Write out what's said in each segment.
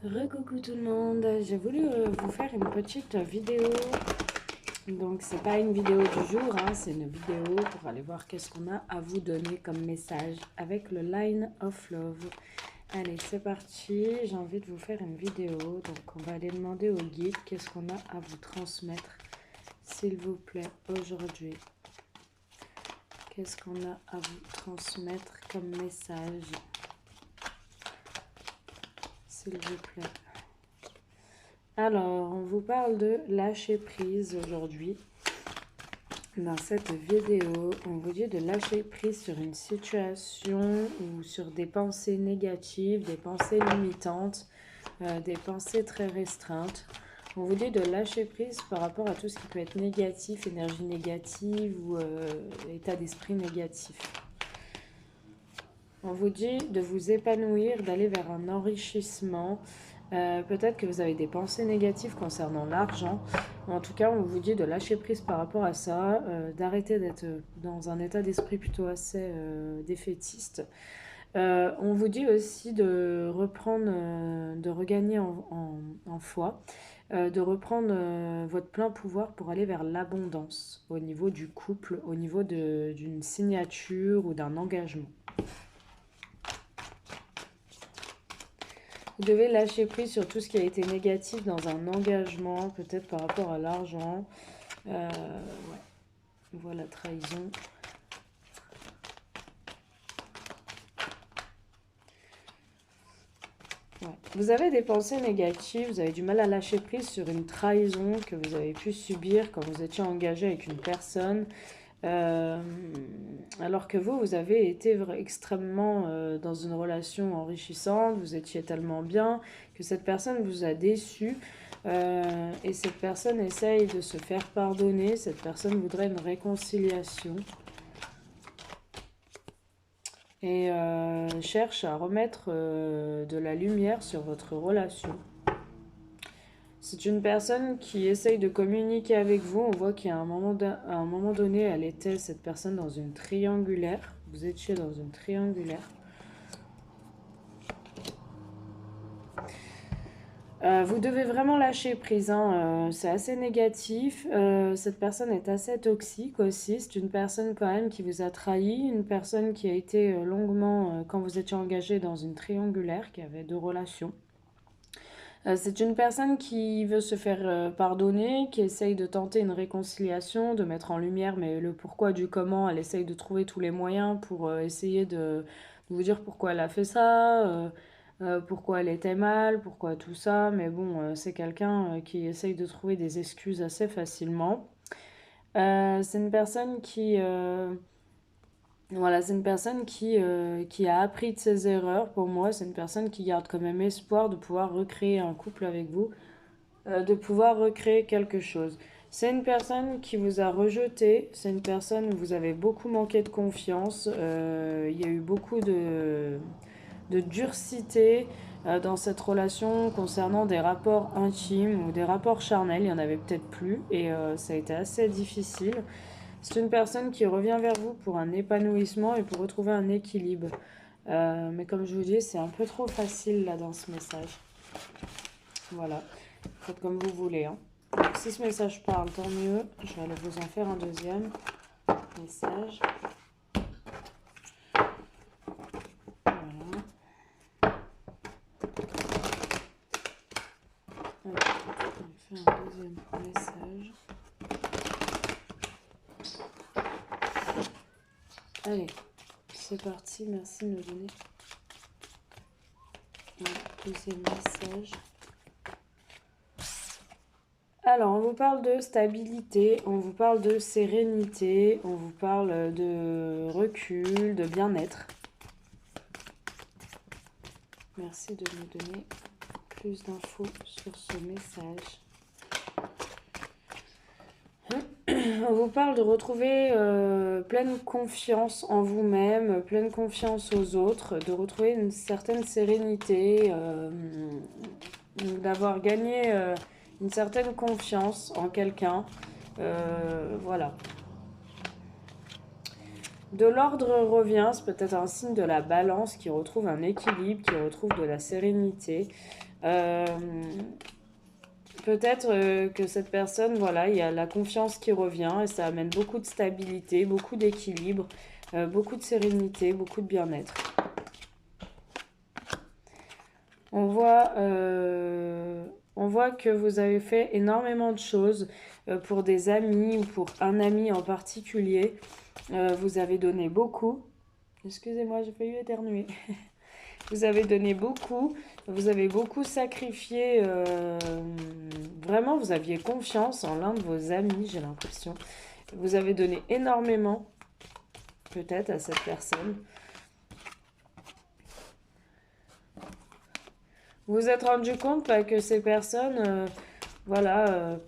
Recoucou tout le monde, j'ai voulu vous faire une petite vidéo. Donc c'est pas une vidéo du jour, hein, c'est une vidéo pour aller voir qu'est-ce qu'on a à vous donner comme message avec le Line of Love. Allez, c'est parti, j'ai envie de vous faire une vidéo. Donc on va aller demander au guide qu'est-ce qu'on a à vous transmettre, s'il vous plaît, aujourd'hui. Qu'est-ce qu'on a à vous transmettre comme message, s'il vous plaît. Alors, on vous parle de lâcher prise aujourd'hui. Dans cette vidéo, on vous dit de lâcher prise sur une situation ou sur des pensées négatives, des pensées limitantes, des pensées très restreintes. On vous dit de lâcher prise par rapport à tout ce qui peut être négatif, énergie négative ou état d'esprit négatif. On vous dit de vous épanouir, d'aller vers un enrichissement. Peut-être que vous avez des pensées négatives concernant l'argent. En tout cas, on vous dit de lâcher prise par rapport à ça, d'arrêter d'être dans un état d'esprit plutôt assez défaitiste. On vous dit aussi de reprendre, de regagner en foi, de reprendre votre plein pouvoir pour aller vers l'abondance au niveau du couple, au niveau d'une signature ou d'un engagement. Vous devez lâcher prise sur tout ce qui a été négatif dans un engagement, peut-être par rapport à l'argent. Ouais. Voilà, trahison. Ouais. Vous avez des pensées négatives, vous avez du mal à lâcher prise sur une trahison que vous avez pu subir quand vous étiez engagé avec une personne. Alors que vous avez été extrêmement dans une relation enrichissante, vous étiez tellement bien que cette personne vous a déçu et cette personne essaye de se faire pardonner, cette personne voudrait une réconciliation et cherche à remettre de la lumière sur votre relation. C'est une personne qui essaye de communiquer avec vous. On voit qu'à un moment donné, elle était, cette personne, dans une triangulaire. Vous étiez dans une triangulaire. Vous devez vraiment lâcher prise, hein. C'est assez négatif. Cette personne est assez toxique aussi. C'est une personne quand même qui vous a trahi, une personne qui a été longuement, quand vous étiez engagé dans une triangulaire, qui avait 2 relations. C'est une personne qui veut se faire pardonner, qui essaye de tenter une réconciliation, de mettre en lumière mais le pourquoi du comment. Elle essaye de trouver tous les moyens pour essayer de vous dire pourquoi elle a fait ça, pourquoi elle était mal, pourquoi tout ça. Mais bon, c'est quelqu'un qui essaye de trouver des excuses assez facilement. C'est une personne voilà, c'est une personne qui a appris de ses erreurs. Pour moi, c'est une personne qui garde quand même espoir de pouvoir recréer un couple avec vous, de pouvoir recréer quelque chose. C'est une personne qui vous a rejeté, c'est une personne où vous avez beaucoup manqué de confiance, il y a eu beaucoup de durcité dans cette relation concernant des rapports intimes ou des rapports charnels, il n'y en avait peut-être plus et ça a été assez difficile. C'est une personne qui revient vers vous pour un épanouissement et pour retrouver un équilibre. Mais comme je vous dis, c'est un peu trop facile là dans ce message. Voilà, faites comme vous voulez, hein. Donc, si ce message parle, tant mieux. Je vais aller vous en faire un deuxième message. Voilà. On va faire un deuxième message. Allez, c'est parti. Merci de me donner un deuxième message. Alors, on vous parle de stabilité, on vous parle de sérénité, on vous parle de recul, de bien-être. Merci de me donner plus d'infos sur ce message. On vous parle de retrouver pleine confiance en vous-même, pleine confiance aux autres, de retrouver une certaine sérénité, d'avoir gagné une certaine confiance en quelqu'un. Voilà. De l'ordre revient, c'est peut-être un signe de la balance qui retrouve un équilibre, qui retrouve de la sérénité. Euh, Peut-être que cette personne, voilà, il y a la confiance qui revient et ça amène beaucoup de stabilité, beaucoup d'équilibre, beaucoup de sérénité, beaucoup de bien-être. On voit, euh, on voit que vous avez fait énormément de choses pour des amis ou pour un ami en particulier. Vous avez donné beaucoup. Excusez-moi, j'ai failli éternuer. Vous avez donné beaucoup, vous avez beaucoup sacrifié. Vraiment, vous aviez confiance en l'un de vos amis, j'ai l'impression. Vous avez donné énormément, peut-être, à cette personne. Vous vous êtes rendu compte que ces personnes, voilà,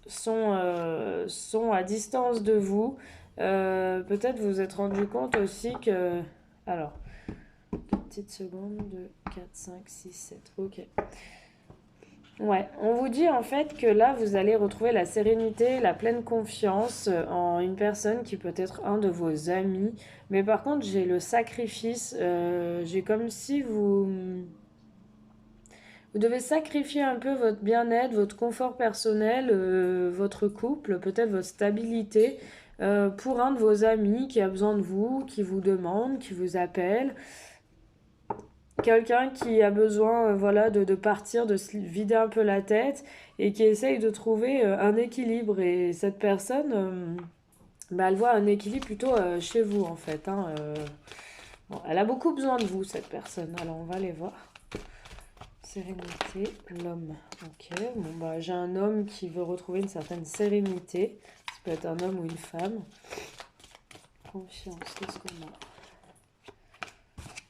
sont à distance de vous. Peut-être vous vous êtes rendu compte aussi que... Alors, petite seconde, 2, 4, 5, 6, 7, ok. Ouais, on vous dit en fait que là, vous allez retrouver la sérénité, la pleine confiance en une personne qui peut être un de vos amis. Mais par contre, j'ai le sacrifice. J'ai comme si vous devez sacrifier un peu votre bien-être, votre confort personnel, votre couple, peut-être votre stabilité, pour un de vos amis qui a besoin de vous, qui vous demande, qui vous appelle. Quelqu'un qui a besoin voilà, de partir, de se vider un peu la tête et qui essaye de trouver un équilibre. Et cette personne, bah, elle voit un équilibre plutôt chez vous en fait. Hein, bon, elle a beaucoup besoin de vous, cette personne. Alors on va aller voir. Sérénité, l'homme. Ok, bon bah j'ai un homme qui veut retrouver une certaine sérénité. Ça peut être un homme ou une femme. Confiance, qu'est-ce qu'on a?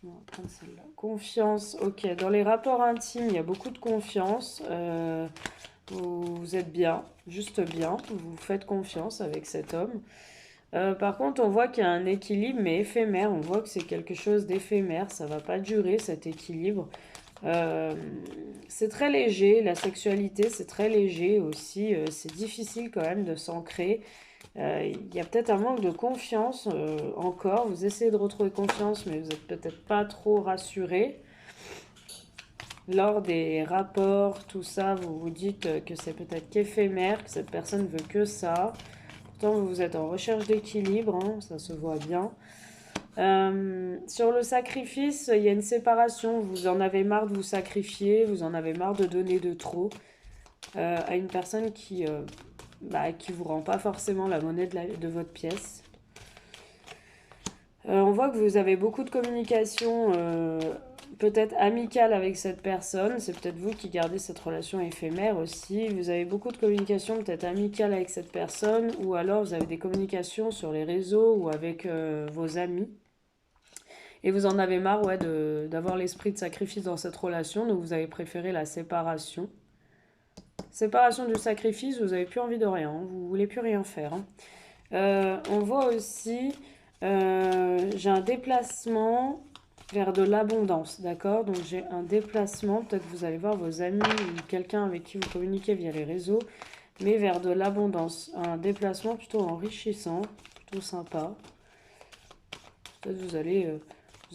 On va prendre celle-là. Confiance, ok. Dans les rapports intimes, il y a beaucoup de confiance. Vous êtes bien, juste bien. Vous faites confiance avec cet homme. Par contre, on voit qu'il y a un équilibre, mais éphémère. On voit que c'est quelque chose d'éphémère. Ça va pas durer, cet équilibre. C'est très léger. La sexualité, c'est très léger aussi. C'est difficile quand même de s'ancrer. Il y a peut-être un manque de confiance encore. Vous essayez de retrouver confiance, mais vous n'êtes peut-être pas trop rassuré. Lors des rapports, tout ça, vous vous dites que c'est peut-être qu'éphémère, que cette personne veut que ça. Pourtant, vous êtes en recherche d'équilibre, hein, ça se voit bien. Sur le sacrifice, il y a une séparation. Vous en avez marre de vous sacrifier, vous en avez marre de donner de trop à une personne qui vous rend pas forcément la monnaie de votre pièce. On voit que vous avez beaucoup de communication peut-être amicale avec cette personne. C'est peut-être vous qui gardez cette relation éphémère aussi. Vous avez beaucoup de communication peut-être amicale avec cette personne, ou alors vous avez des communications sur les réseaux ou avec vos amis. Et vous en avez marre d'avoir l'esprit de sacrifice dans cette relation, donc vous avez préféré la séparation. Séparation du sacrifice, vous n'avez plus envie de rien, hein, vous ne voulez plus rien faire. Hein. On voit aussi, j'ai un déplacement vers de l'abondance, d'accord? Donc j'ai un déplacement, peut-être que vous allez voir vos amis ou quelqu'un avec qui vous communiquez via les réseaux, mais vers de l'abondance. Un déplacement plutôt enrichissant, plutôt sympa. Peut-être vous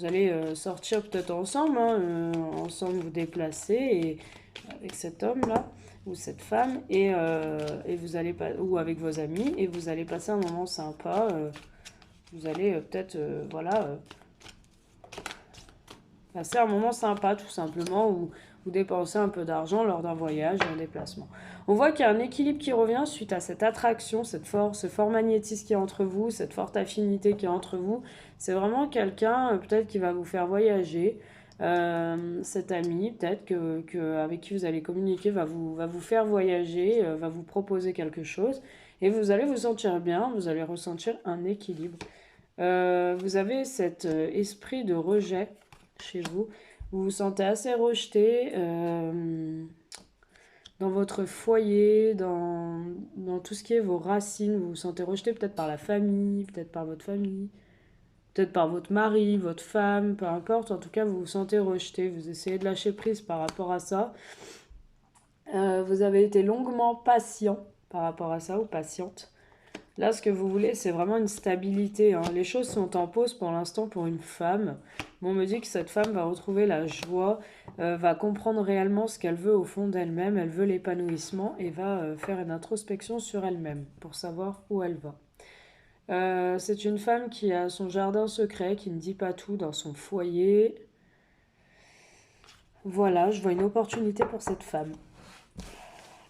allez sortir peut-être ensemble, hein, ensemble vous déplacer et, avec cet homme-là ou cette femme et vous allez ou avec vos amis et vous allez passer un moment sympa. Vous allez peut-être voilà passer un moment sympa tout simplement ou vous dépensez un peu d'argent lors d'un voyage, d'un déplacement. On voit qu'il y a un équilibre qui revient suite à cette attraction, cette force, ce fort magnétisme qui est entre vous, cette forte affinité qui est entre vous. C'est vraiment quelqu'un peut-être qui va vous faire voyager. Cet ami peut-être avec qui vous allez communiquer va vous faire voyager, va vous proposer quelque chose et vous allez vous sentir bien, vous allez ressentir un équilibre. Vous avez cet esprit de rejet chez vous. Vous vous sentez assez rejeté dans votre foyer, dans tout ce qui est vos racines. Vous vous sentez rejeté peut-être par la famille, peut-être par votre famille, peut-être par votre mari, votre femme, peu importe. En tout cas, vous vous sentez rejeté. Vous essayez de lâcher prise par rapport à ça. Vous avez été longuement patient par rapport à ça ou patiente. Là, ce que vous voulez, c'est vraiment une stabilité, hein. Les choses sont en pause pour l'instant pour une femme. Mais on me dit que cette femme va retrouver la joie, va comprendre réellement ce qu'elle veut au fond d'elle-même. Elle veut l'épanouissement et va faire une introspection sur elle-même pour savoir où elle va. C'est une femme qui a son jardin secret, qui ne dit pas tout dans son foyer. Voilà, je vois une opportunité pour cette femme.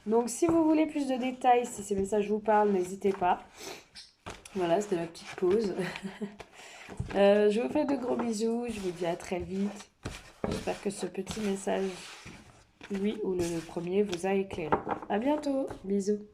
Donc si vous voulez plus de détails, si ces messages vous parlent, n'hésitez pas. Voilà, c'était ma petite pause. Je vous fais de gros bisous, je vous dis à très vite. J'espère que ce petit message, lui ou le premier, vous a éclairé. À bientôt, bisous.